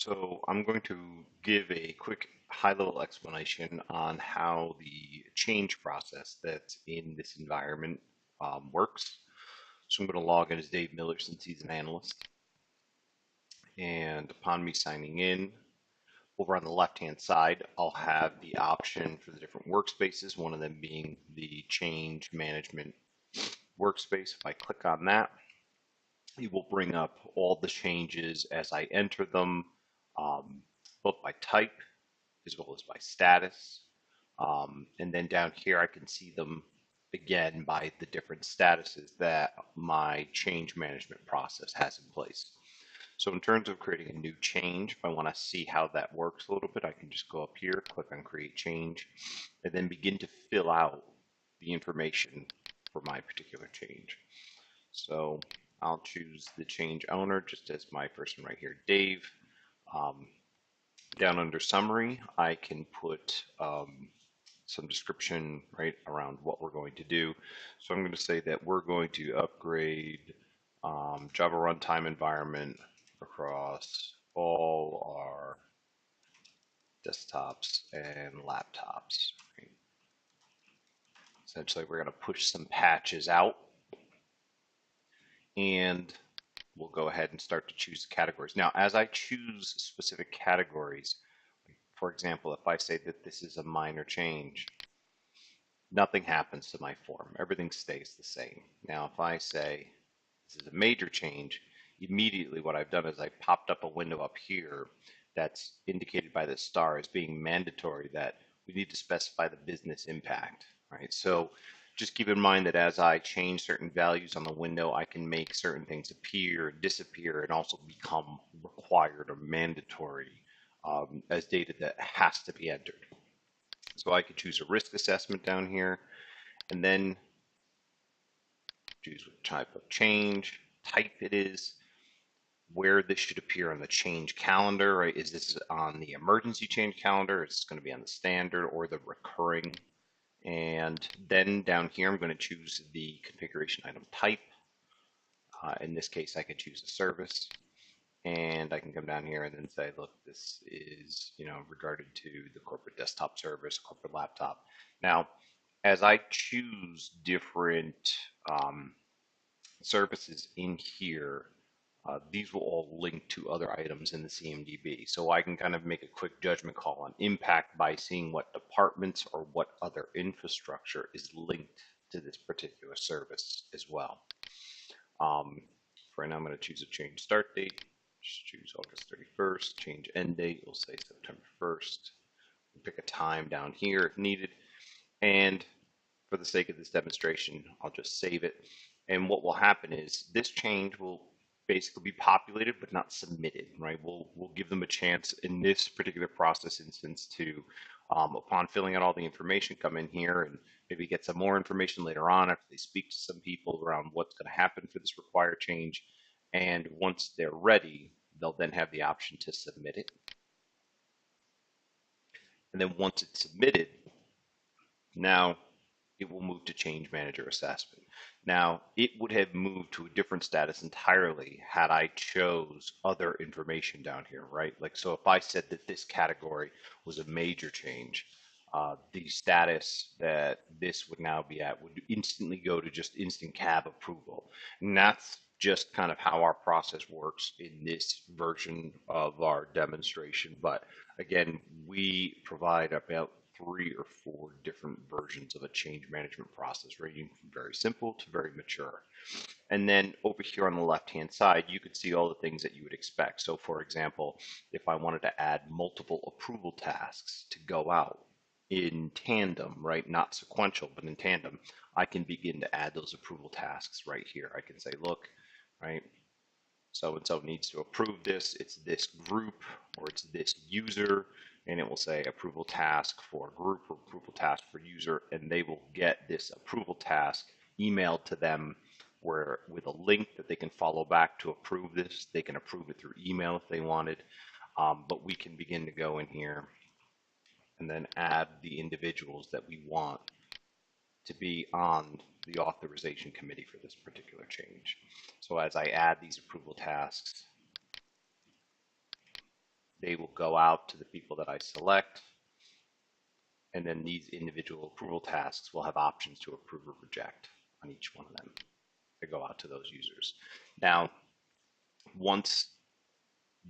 So I'm going to give a quick high-level explanation on how the change process that's in this environment works. So I'm going to log in as Dave Miller since he's an analyst. And upon me signing in, over on the left-hand side, I'll have the option for the different workspaces, one of them being the change management workspace. If I click on that, it will bring up all the changes as I enter them, both by type as well as by status. And then down here, I can see them again by the different statuses that my change management process has in place. So in terms of creating a new change, if I want to see how that works a little bit, I can just go up here, click on create change, and then begin to fill out the information for my particular change. So I'll choose the change owner just as my person right here, Dave. Down under summary, I can put some description right around what we're going to do. So I'm going to say that we're going to upgrade Java runtime environment across all our desktops and laptops. Right? Essentially, we're going to push some patches out, and we'll go ahead and start to choose the categories. Now, as I choose specific categories, for example, if I say that this is a minor change, nothing happens to my form. Everything stays the same. Now, if I say this is a major change, immediately what I've done is I popped up a window up here that's indicated by the star as being mandatory that we need to specify the business impact, right? So just keep in mind that as I change certain values on the window, I can make certain things appear, disappear, and also become required or mandatory as data that has to be entered. So I could choose a risk assessment down here and then choose what type of change, type it is, where this should appear on the change calendar, right? Is this on the emergency change calendar? Is this going to be on the standard or the recurring? And then down here, I'm going to choose the configuration item type. In this case, I could choose a service. And I can come down here and then say, look, this is, regarded to the corporate desktop service, corporate laptop. Now, as I choose different services in here, these will all link to other items in the CMDB. So I can kind of make a quick judgment call on impact by seeing what departments or what other infrastructure is linked to this particular service as well. For right now, I'm going to choose a change start date. Just choose August 31st. Change end date. We'll say September 1st. We'll pick a time down here if needed. And for the sake of this demonstration, I'll just save it. And what will happen is this change will basically be populated but not submitted, right? We'll give them a chance in this particular process instance to, upon filling out all the information, come in here and maybe get some more information later on after they speak to some people around what's going to happen for this required change. And once they're ready, they'll then have the option to submit it. And then once it's submitted, now it will move to change manager assessment. Now, it would have moved to a different status entirely had I chose other information down here, right? Like, so if I said that this category was a major change, the status that this would now be at would instantly go to just instant cab approval. And that's just kind of how our process works in this version of our demonstration. But again, we provide about 3 or 4 different versions of a change management process, ranging from very simple to very mature. And then over here on the left-hand side, you could see all the things that you would expect. So for example, if I wanted to add multiple approval tasks to go out in tandem, right? Not sequential, but in tandem, I can begin to add those approval tasks right here. I can say, look, right? So-and-so needs to approve this. It's this group or it's this user, and it will say approval task for group or approval task for user, and they will get this approval task emailed to them where with a link that they can follow back to approve this. They can approve it through email if they wanted, but we can begin to go in here and then add the individuals that we want to be on the authorization committee for this particular change. So as I add these approval tasks, They will go out to the people that I select, and then these individual approval tasks will have options to approve or reject on each one of them. They go out to those users. Now, once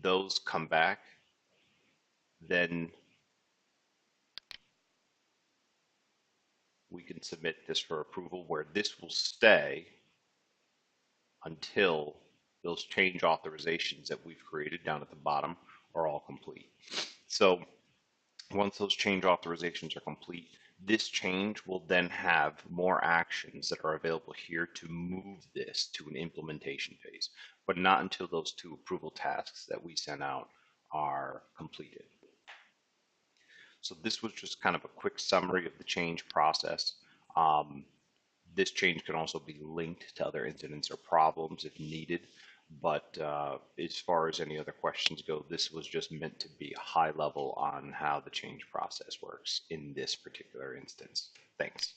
those come back, then we can submit this for approval, where this will stay until those change authorizations that we've created down at the bottom are all complete. So once those change authorizations are complete, this change will then have more actions that are available here to move this to an implementation phase, but not until those two approval tasks that we sent out are completed. So this was just kind of a quick summary of the change process. This change can also be linked to other incidents or problems if needed. But as far as any other questions go, this was just meant to be a high level on how the change process works in this particular instance. Thanks.